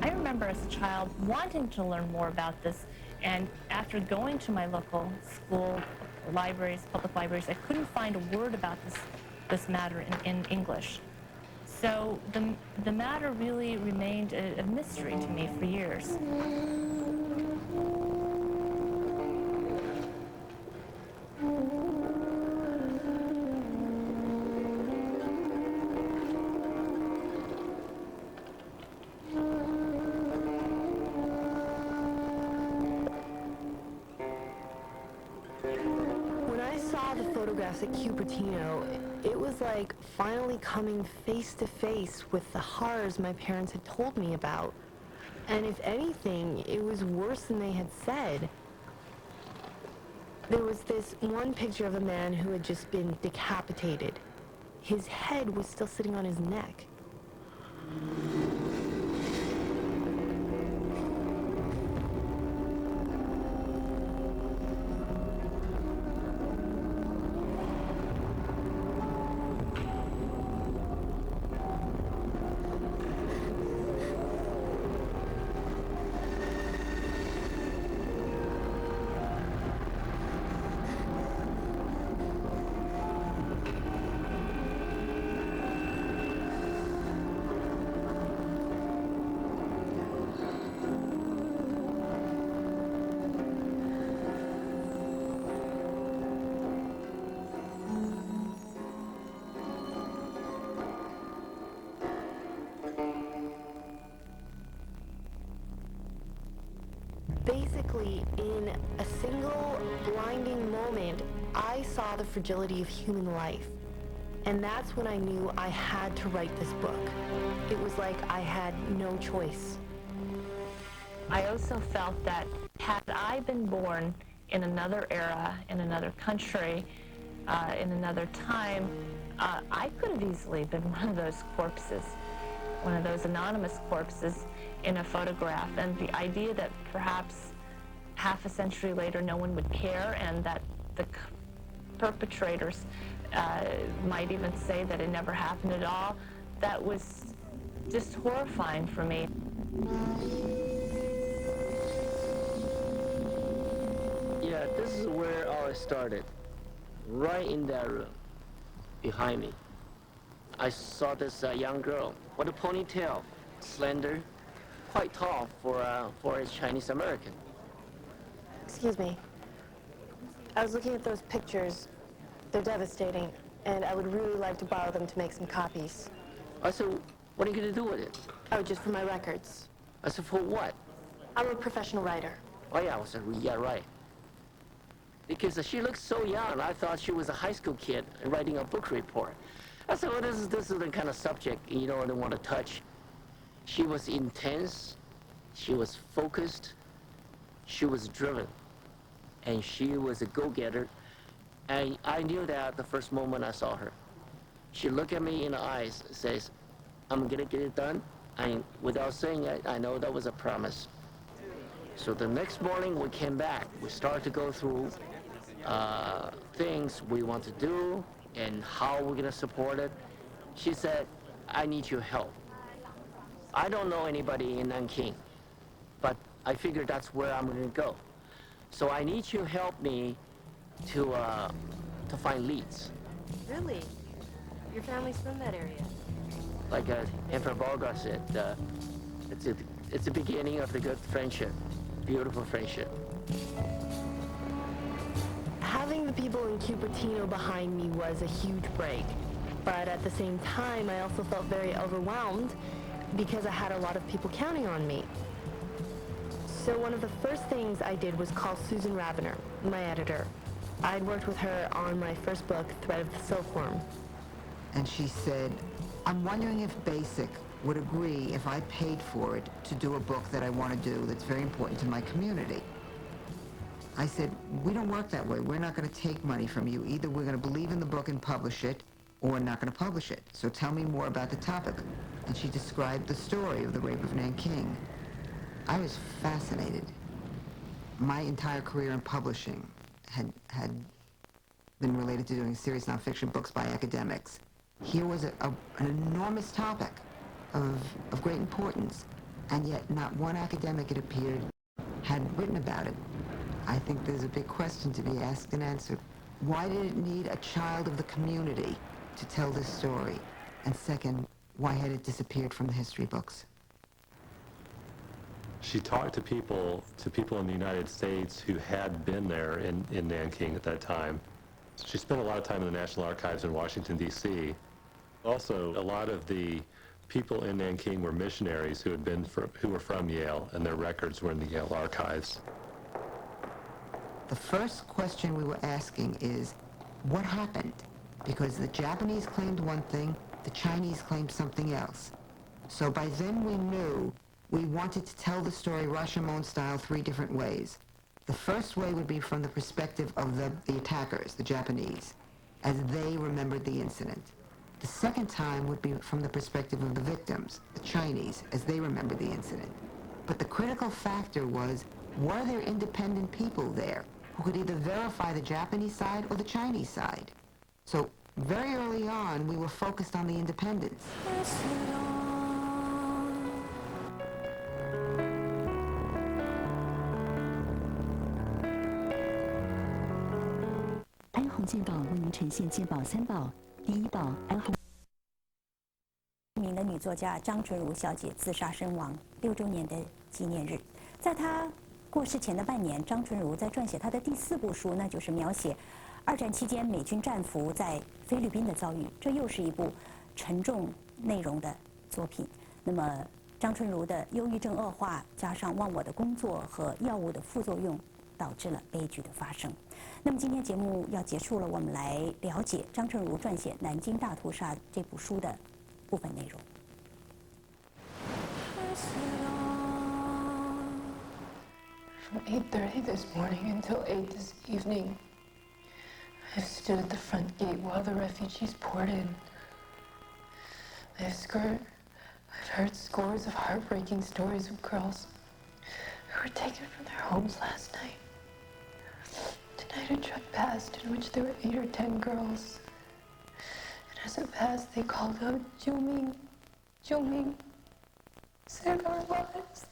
I remember as a child wanting to learn more about this, and after going to my local school libraries, public libraries, I couldn't find a word about this matter in English. So the matter really remained a mystery to me for years. When I saw the photographs at Cupertino, it was like finally coming face to face with the horrors my parents had told me about. And if anything, it was worse than they had said. There was this one picture of a man who had just been decapitated. His head was still sitting on his neck. Basically, in a single blinding moment, I saw the fragility of human life. And that's when I knew I had to write this book. It was like I had no choice. I also felt that had I been born in another era, in another country, in another time, I could have easily been one of those corpses, one of those anonymous corpses in a photograph. And the idea that perhaps half a century later no one would care, and that the perpetrators might even say that it never happened at all, that was just horrifying for me. Yeah, this is where all started, right in that room, behind me. I saw this young girl with a ponytail, slender, quite tall for a Chinese American. Excuse me. I was looking at those pictures. They're devastating, and I would really like to borrow them to make some copies. I said, what are you going to do with it? Oh, just for my records. I said, for what? I'm a professional writer. Oh yeah, I said, yeah, right. Because she looked so young, I thought she was a high school kid writing a book report. I said, well, this is the kind of subject you don't want to touch. She was intense, she was focused, she was driven, and she was a go-getter. And I knew that the first moment I saw her. She looked at me in the eyes and says, I'm gonna get it done. And without saying it, I know that was a promise. So the next morning we came back. We started to go through things we want to do and how we're gonna support it. She said, I need your help. I don't know anybody in Nanking, but I figured that's where I'm gonna go. So I need you to help me to find leads. Really? Your family's from that area? Like Emperor Bulgar said, it's the beginning of the good friendship, beautiful friendship. Having the people in Cupertino behind me was a huge break. But at the same time, I also felt very overwhelmed because I had a lot of people counting on me. So one of the first things I did was call Susan Ravener, my editor. I'd worked with her on my first book, Thread of the Silkworm. And she said, I'm wondering if BASIC would agree if I paid for it to do a book that I want to do that's very important to my community. I said, we don't work that way. We're not going to take money from you. Either we're going to believe in the book and publish it, or we're not going to publish it. So tell me more about the topic. And she described the story of the rape of Nanking. I was fascinated. My entire career in publishing had been related to doing serious nonfiction books by academics. Here was an enormous topic of great importance, and yet not one academic, it appeared, had written about it. I think there's a big question to be asked and answered. Why did it need a child of the community to tell this story? And second, why had it disappeared from the history books? She talked to people in the United States who had been there in Nanking at that time. She spent a lot of time in the National Archives in Washington, D.C. Also, a lot of the people in Nanking were missionaries who were from Yale, and their records were in the Yale archives. The first question we were asking is, what happened? Because the Japanese claimed one thing, the Chinese claimed something else. So by then we knew we wanted to tell the story Rashomon style 3 different ways. The first way would be from the perspective of the attackers, the Japanese, as they remembered the incident. The second time would be from the perspective of the victims, the Chinese, as they remembered the incident. But the critical factor was, were there independent people there who could either verify the Japanese side or the Chinese side? So very early on, we were focused on the independents. 安红鉴宝为您呈现鉴宝3宝。第1宝，安红。著名的女作家张纯如小姐自杀身亡6周年的纪念日，在她过世前的半年，张纯如在撰写她的第4部书，那就是描写2战期间美军战俘在菲律宾的遭遇。这又是一部沉重内容的作品。那么，张纯如的忧郁症恶化，加上忘我的工作和药物的副作用，导致了悲剧的发生。那么今天节目要结束了，我们来了解张纯如撰写《南京大屠杀》这部书的部分内容。From 8:30 this morning until 8 this evening, I've stood at the front gate while the refugees poured in. I've heard scores of heartbreaking stories of girls who were taken from their homes last night. Tonight a truck passed in which there were 8 or 10 girls. And as it passed, they called out, "Jiuming, Jiuming, save our lives."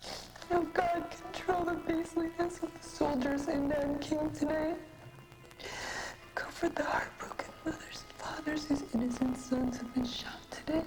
I know God control the beastliness of the soldiers in Nanking tonight. Comfort the heartbroken mothers and fathers whose innocent sons have been shot today.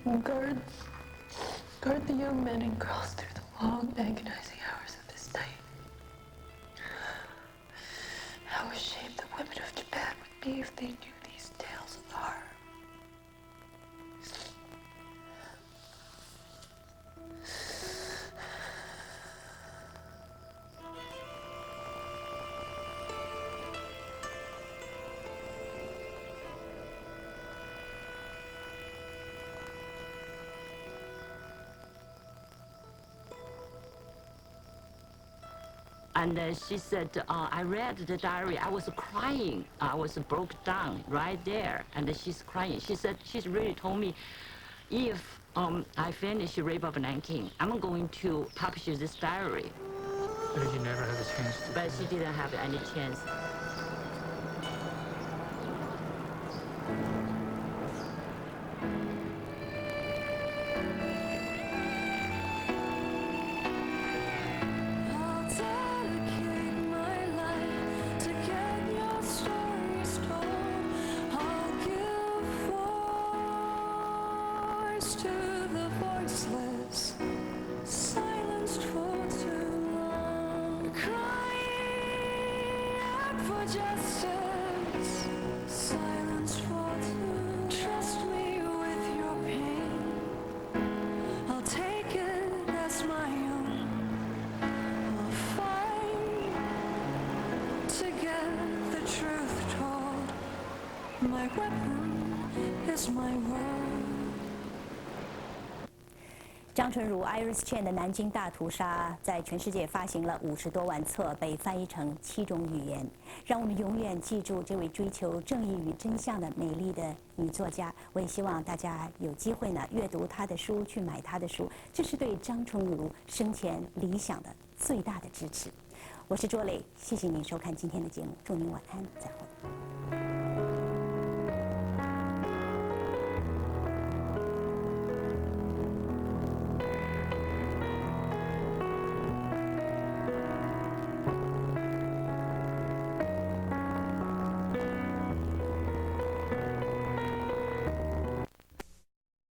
And guard the young men and girls through the long, agonizing hours of this night. How ashamed the women of Japan would be if they knew these tales of horror. And she said, I read the diary, I was crying, I was broke down right there, and she's crying. She said, she's really told me, if I finish Rape of Nanking, I'm going to publish this diary. But you never had a chance to. But she didn't have any chance. To the voiceless, silenced for too long, crying out for justice, silenced for too long. Trust me with your pain, I'll take it as my own. I'll fight to get the truth told. My weapon is my word. 张纯如 Iris Chen 的《南京大屠杀》在全世界发行了50多万册，被翻译成7种语言。让我们永远记住这位追求正义与真相的美丽的女作家。我也希望大家有机会呢阅读她的书，去买她的书，这是对张纯如生前理想的最大的支持。我是卓磊，谢谢您收看今天的节目，祝您晚安，再会。